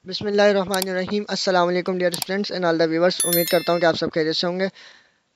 बिस्मिल्लाहिर्रहमानिर्रहीम। अस्सलाम वालेकुम dear students and all the viewers. उम्मीद करता हूँ कि आप सब खैरियत से होंगे।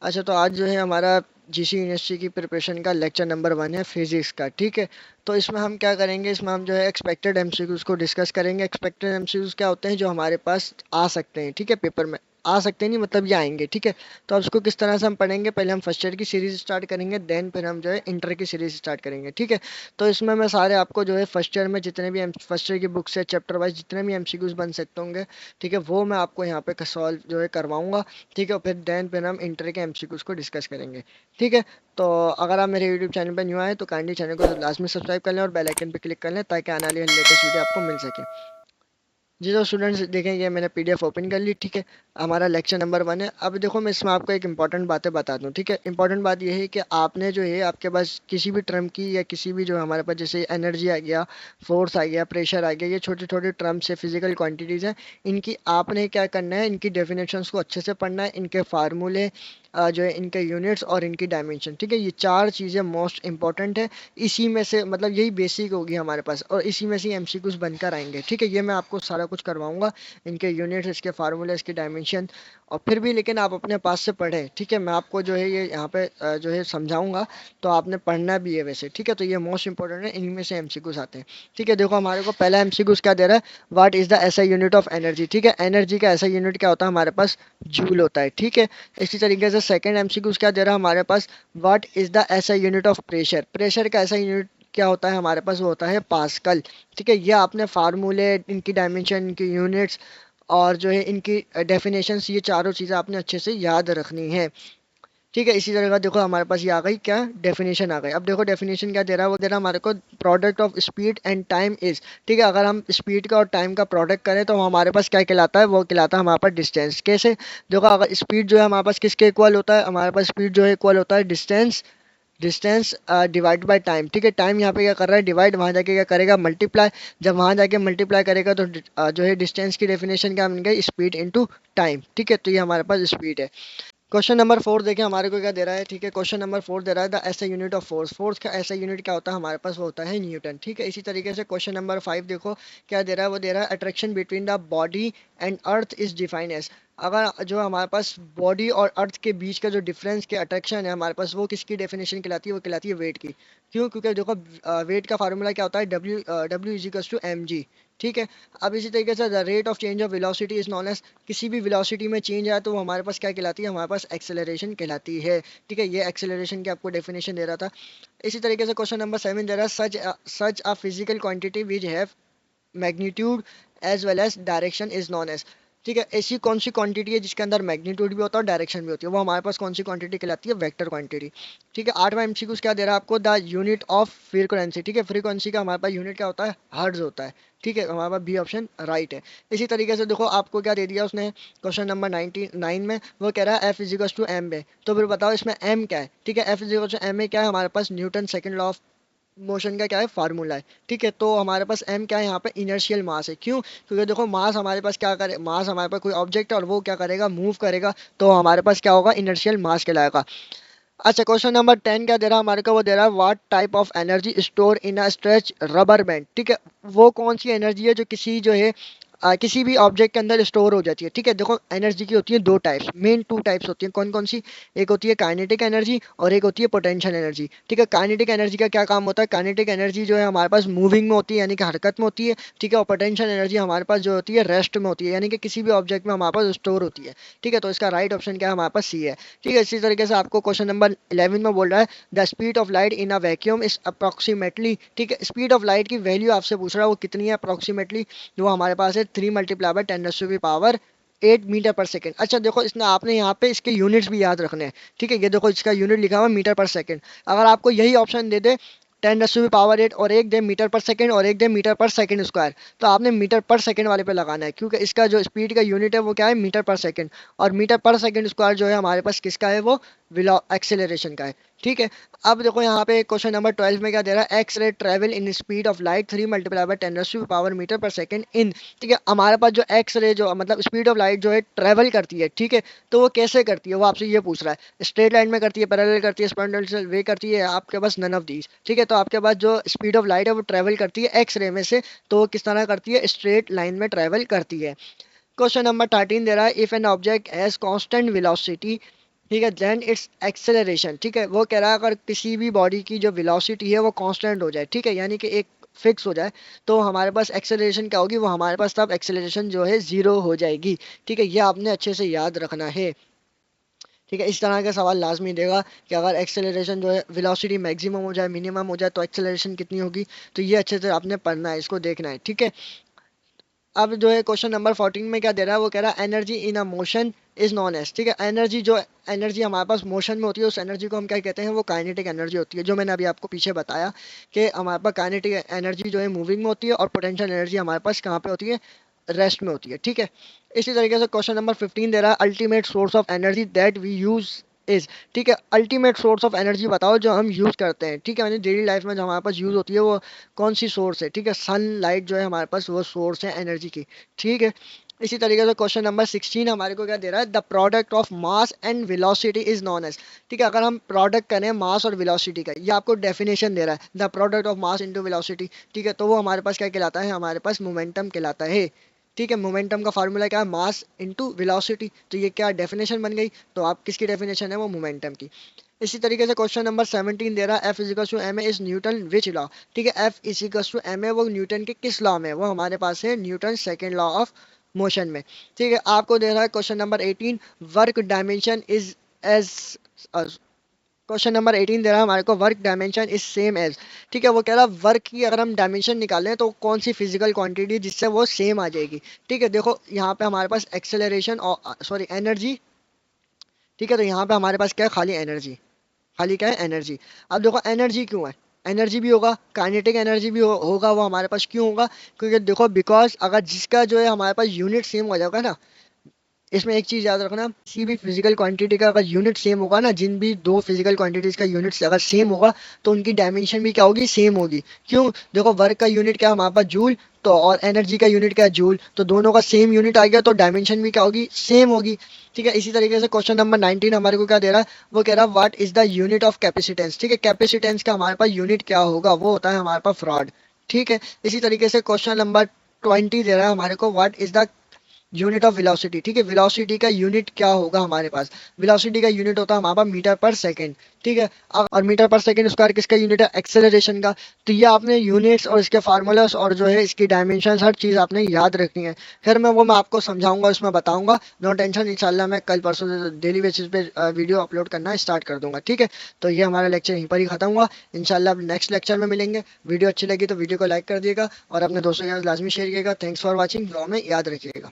अच्छा, तो आज जो है हमारा जीसी यूनिवर्सिटी की प्रिपरेशन का लेक्चर नंबर 1 है फिजिक्स का। ठीक है, तो इसमें हम क्या करेंगे, इसमें हम जो है एक्सपेक्टेड एमसीक्यूज़ को डिस्कस करेंगे। एक्सपेक्टेड एमसीक्यूज़ क्या होते हैं, जो हमारे पास आ सकते हैं। ठीक है, पेपर में आ सकते हैं नहीं मतलब ये आएंगे। ठीक है, तो अब इसको किस तरह से हम पढ़ेंगे, पहले हम फर्स्ट ईयर की सीरीज स्टार्ट करेंगे, देन फिर हम जो है इंटर की सीरीज स्टार्ट करेंगे। ठीक है, तो इसमें मैं सारे आपको जो है फर्स्ट ईयर में जितने भी फर्स्ट ईयर की बुक से चैप्टर वाइज जितने भी एमसीक्यूज़ बन सकते होंगे, ठीक है, वो मैं आपको यहाँ पे सॉल्व जो है करवाऊंगा। ठीक है, और फिर हम इंटर के एमसीक्यूज़ को डिस्कस करेंगे। ठीक है, तो अगर आप मेरे यूट्यूब चैनल पर न्यू आए तो काइंडली चैनल को लाजमी सब्सक्राइब कर लें और बेल आइकन पर क्लिक कर लें ताकि आने वाली लेटेस्ट वीडियो आपको मिल सके। जी, तो स्टूडेंट्स देखेंगे मैंने पीडीएफ ओपन कर ली। ठीक है, हमारा लेक्चर नंबर 1 है। अब देखो मैं इसमें आपको एक इंपॉर्टेंट बातें बता दूं। ठीक है, इंपॉर्टेंट बात यह है कि आपने जो है आपके पास किसी भी टर्म की या किसी भी जो हमारे पास जैसे एनर्जी आ गया, फोर्स आ गया, प्रेशर आ गया, ये छोटे छोटे टर्म्स है, फिजिकल क्वांटिटीज़ हैं। इनकी आपने क्या करना है, इनकी डेफिनेशंस को अच्छे से पढ़ना है, इनके फार्मूले जो है, इनके यूनिट्स और इनकी डायमेंशन। ठीक है, ये चार चीज़ें मोस्ट इंपॉर्टेंट है। इसी में से मतलब यही बेसिक होगी हमारे पास और इसी में से एमसीक्यूज बनकर आएंगे। ठीक है, ये मैं आपको सारा कुछ करवाऊंगा, इनके यूनिट्स, इसके फार्मूले, इसकी डायमेंशन। और फिर भी लेकिन आप अपने पास से पढ़ें। ठीक है, मैं आपको जो है ये यहाँ पे जो है समझाऊंगा, तो आपने पढ़ना भी है वैसे। ठीक है, तो ये मोस्ट इंपॉर्टेंट है, इन्हीं में से एमसीक्यूज आते हैं। ठीक है, देखो हमारे को पहला एमसीक्यूज क्या दे रहा है, what is the SI unit of energy. ठीक है, एनर्जी का एसआई यूनिट क्या होता है हमारे पास, जूल होता है। ठीक है, इसी तरीके से सेकंड एमसीक्यूज क्या दे रहा है हमारे पास, what is the SI unit of pressure. Pressure का एसआई यूनिट क्या होता है हमारे पास, वो होता है पास्कल। ठीक है, ये आपने फार्मूले, इनकी डायमेंशन, इनकी यूनिट्स और जो है इनकी डेफिनेशंस, ये चारों चीज़ें आपने अच्छे से याद रखनी है। ठीक है, इसी तरह का देखो हमारे पास ये आ गई क्या, डेफिनेशन आ गई। अब देखो डेफिनेशन क्या दे रहा है, वो दे रहा है हमारे को product of speed and time is. ठीक है, अगर हम स्पीड का और टाइम का प्रोडक्ट करें तो हमारे पास क्या कहलाता है, वो कहलाता है हमारे पास डिस्टेंस। कैसे, देखो अगर स्पीड जो है हमारे पास किसके इक्वल होता है, हमारे पास स्पीड जो है इक्वल होता है distance, distance divide by time. ठीक है, टाइम यहाँ पे क्या कर रहा है, डिवाइड, वहाँ जाके क्या करेगा, मल्टीप्लाई। जब वहाँ जाके मल्टीप्लाई करेगा तो जो है डिस्टेंस की डेफिनेशन क्या बन गई, स्पीड इनटू टाइम। ठीक है, तो ये हमारे पास स्पीड है। क्वेश्चन नंबर 4 देखें हमारे को क्या दे रहा है। ठीक है, क्वेश्चन नंबर 4 दे रहा है द ऐसा यूनिट ऑफ फोर्स। फोर्स का ऐसा यूनिट क्या होता है हमारे पास, वो होता है न्यूटन। ठीक है, इसी तरीके से क्वेश्चन नंबर 5 देखो क्या दे रहा है, वो दे रहा है attraction between the body and earth is defined as. अगर जो हमारे पास बॉडी और अर्थ के बीच का जो डिफरेंस के अट्रैक्शन है हमारे पास, वो किसकी डेफिनेशन कहलाती है, वो कहलाती है वेट की। क्यों, क्योंकि देखो वेट का फार्मूला क्या होता है, W W is equals to M G. ठीक है, अब इसी तरीके से the rate of change of velocity is known as, किसी भी वेलोसिटी में चेंज आया तो वो हमारे पास क्या कहलाती है, हमारे पास एक्सेलरेशन कहलाती है। ठीक है, ये एक्सेलरेशन की आपको डेफिनेशन दे रहा था। इसी तरीके से क्वेश्चन नंबर 7 दे रहा है such a physical quantity which have magnitude as well as direction is known as. ठीक है, ऐसी कौन सी क्वांटिटी है जिसके अंदर मैग्नीट्यूड भी होता है और डायरेक्शन भी होती है, वो हमारे पास कौन सी क्वांटिटी कहलाती है, वेक्टर क्वांटिटी। ठीक है, आठवां एमसीक्यू क्या दे रहा है आपको, द यूनिट ऑफ फ्रीक्वेंसी। ठीक है, फ्रीक्वेंसी का हमारे पास यूनिट क्या होता है, हर्ट्ज होता है। ठीक है, हमारे पास बी ऑप्शन राइट है। इसी तरीके से देखो आपको क्या दे दिया उसने क्वेश्चन नंबर 99 में, वो कह रहा है एफ इजिकल्स टू एम में। तो फिर बताओ इसमें एम क्या है। ठीक है, एफ इजिकल्स टू एम में क्या है, हमारे पास Newton second law of motion का क्या है, फार्मूला है। ठीक है, तो हमारे पास एम क्या है, यहाँ पे इनर्शियल मास है। क्यों, क्योंकि देखो मास हमारे पास क्या करे, मास हमारे पास कोई ऑब्जेक्ट है और वो क्या करेगा, मूव करेगा, तो हमारे पास क्या होगा, इनर्शियल मास कहलाएगा। अच्छा, क्वेश्चन नंबर 10 क्या दे रहा है हमारे को, वो दे रहा है what type of energy store in a stretch rubber band. ठीक है, वो कौन सी एनर्जी है जो किसी जो है किसी भी ऑब्जेक्ट के अंदर स्टोर हो जाती है। ठीक है, देखो एनर्जी की होती है दो टाइप्स, मेन टू टाइप्स होती है, कौन कौन सी, एक होती है काइनेटिक एनर्जी और एक होती है पोटेंशियल एनर्जी। ठीक है, काइनेटिक एनर्जी का क्या काम होता है, काइनेटिक एनर्जी जो है हमारे पास मूविंग में होती है यानी कि हरकत में होती है। ठीक है, और पोटेंशियल एनर्जी हमारे पास जो होती है रेस्ट में होती है यानी कि किसी भी ऑब्जेक्ट में हमारे पास स्टोर होती है। ठीक है, तो इसका राइट ऑप्शन क्या है, हमारे पास सी है। ठीक है, इसी तरीके से आपको क्वेश्चन नंबर 11 में बोल रहा है the speed of light in a vacuum is approximately. ठीक है, स्पीड ऑफ लाइट की वैल्यू आपसे पूछ रहा है वो कितनी है अप्रोक्सीमेटली, जो हमारे पास है 3 मल्टीप्लाई बाय 10⁻⁸ अच्छा देखो इसने आपने यहाँ पे इसके यूनिट्स भी याद रखने हैं। ठीक है, ये देखो इसका यूनिट लिखा हुआ है मीटर पर सेकंड। अगर आपको यही ऑप्शन दे दे 10⁻⁸ और एक दे मीटर पर सेकंड और एक दे मीटर पर सेकंड स्क्वायर, तो आपने मीटर पर सेकंड वाले पे लगाना है क्योंकि इसका जो स्पीड का यूनिट है वो क्या है, मीटर पर सेकंड। और मीटर पर सेकंड स्क्वायर जो है हमारे पास किसका है, वो एक्सेलरेशन का है। ठीक है। अब देखो यहाँ पे क्वेश्चन नंबर 12 में क्या दे रहा है, X ray travel in speed of light 3 multiply by 10⁻⁻⁻मीटर पर सेकंड इन। ठीक है, हमारे पास जो एक्स रे जो मतलब स्पीड ऑफ लाइट जो है ट्रेवल करती है, ठीक है, तो वो कैसे करती है वो आपसे ये पूछ रहा है, स्ट्रेट लाइन में करती है, पैरेलल करती है, एक्सपोनेंशियल वे करती है, आपके पास नन ऑफ दीज। ठीक है, तो आपके पास जो स्पीड ऑफ लाइट है वो ट्रेवल करती है एक्स रे में से, तो वो किस तरह करती है, स्ट्रेट लाइन में ट्रेवल करती है। क्वेश्चन नंबर 13 दे रहा है, if an object has constant velocity, ठीक है, देन इट्स एक्सेलरेशन। ठीक है, वो कह रहा है अगर किसी भी बॉडी की जो वेलोसिटी है वो कांस्टेंट हो जाए, ठीक है, यानी कि एक फिक्स हो जाए, तो हमारे पास एक्सेलरेशन क्या होगी, वो हमारे पास तब एक्सेलरेशन जो है जीरो हो जाएगी। ठीक है, ये आपने अच्छे से याद रखना है। ठीक है, इस तरह का सवाल लाजमी देगा कि अगर एक्सेलरेशन जो है वेलोसिटी मैक्सिमम हो जाए, मिनिमम हो जाए, तो एक्सेलरेशन कितनी होगी, तो ये अच्छे से आपने पढ़ना है, इसको देखना है। ठीक है, अब जो है क्वेश्चन नंबर 14 में क्या दे रहा है, वो कह रहा है energy in a motion is known as. ठीक है, एनर्जी जो एनर्जी हमारे पास मोशन में होती है उस एनर्जी को हम क्या कहते हैं, वो काइनेटिक एनर्जी होती है, जो मैंने अभी आपको पीछे बताया कि हमारे पास काइनेटिक एनर्जी जो है मूविंग में होती है और पोटेंशियल एनर्जी हमारे पास कहाँ पे होती है, रेस्ट में होती है। ठीक है, इसी तरीके से क्वेश्चन नंबर 15 दे रहा है, ultimate source of energy that we use is. ठीक है, अल्टीमेट सोर्स ऑफ एनर्जी बताओ जो हम यूज करते हैं। ठीक है, यानी डेली लाइफ में जो हमारे पास यूज होती है वो कौन सी सोर्स है। ठीक है, सनलाइट जो है हमारे पास वो सोर्स है एनर्जी की। ठीक है, इसी तरीके से क्वेश्चन नंबर 16 हमारे को क्या दे रहा है, the product of mass and velocity is known as. ठीक है, अगर हम प्रोडक्ट करें मास और वेलोसिटी का, ये आपको डेफिनेशन दे रहा है, the product of mass into velocity. ठीक है, तो वो हमारे पास क्या कहलाता है, हमारे पास मोमेंटम कहलाता है। ठीक है, मोमेंटम का फार्मूला क्या है, मास इनटू वेलोसिटी, तो ये क्या डेफिनेशन बन गई, तो आप किसकी डेफिनेशन है, वो मोमेंटम की। इसी तरीके से क्वेश्चन नंबर 17 दे रहा है, F equals to M A is Newton which law. ठीक है, F equals to M A वो न्यूटन के किस लॉ में, वो हमारे पास है Newton second law of motion में। ठीक है, आपको दे रहा है question number 18, work dimension is as, question number 18 दे रहा है हमारे को, work dimension is same as. ठीक है, वो कह रहा है वर्क की अगर हम डायमेंशन निकालें तो कौन सी फिजिकल क्वांटिटी जिससे वो सेम आ जाएगी। ठीक है, देखो यहाँ पे हमारे पास एक्सेलरेशन और सॉरी एनर्जी। ठीक है, तो यहाँ पे हमारे पास क्या है, खाली एनर्जी, खाली क्या है, एनर्जी। अब देखो एनर्जी क्यों है, एनर्जी भी होगा, काइनेटिक एनर्जी भी होगा, वो हमारे पास क्यों होगा, क्योंकि देखो बिकॉज अगर जिसका जो है हमारे पास यूनिट सेम हो जाएगा ना, इसमें एक चीज याद रखना, किसी भी फिजिकल क्वांटिटी का अगर यूनिट सेम होगा ना, जिन भी दो फिजिकल क्वांटिटीज का यूनिट अगर सेम होगा तो उनकी डायमेंशन भी क्या होगी, सेम होगी। क्यों, देखो वर्क का यूनिट क्या है हमारे पास, जूल, तो और एनर्जी का यूनिट क्या है, जूल, तो दोनों का सेम यूनिट आ गया तो डायमेंशन भी क्या होगी, सेम होगी। ठीक है, इसी तरीके से क्वेश्चन नंबर 19 हमारे को क्या दे रहा है, वो कह रहा है what is the unit of capacitance. ठीक है, कैपेसिटेंस का हमारे पास यूनिट क्या होगा, वो होता है हमारे पास फ्रॉड। ठीक है, इसी तरीके से क्वेश्चन नंबर 20 दे रहा है हमारे को, what is the unit of velocity. ठीक है, वेलोसिटी का यूनिट क्या होगा हमारे पास, वेलोसिटी का यूनिट होता है हमारे पास मीटर पर सेकंड। ठीक है, और मीटर पर सेकंड स्क्वायर किसका यूनिट है, एक्सेलरेशन का। तो ये आपने यूनिट्स और इसके फार्मूलास और जो है इसकी डायमेंशन हर चीज़ आपने याद रखनी है। फिर मैं आपको समझाऊंगा, उसमें बताऊंगा, नो टेंशन, इंशाल्लाह मैं कल परसों से डेली बेसिस पे वीडियो अपलोड करना स्टार्ट कर दूंगा। ठीक है, तो ये हमारा लेक्चर यहीं पर ही खत्म हुआ, इंशाल्लाह नेक्स्ट लेक्चर में मिलेंगे। वीडियो अच्छी लगी तो वीडियो को लाइक कर दिएगा और अपने दोस्तों के साथ लाजमी शेयर कीजिएगा। थैंक्स फॉर वॉचिंग, दुआ में याद रखिएगा।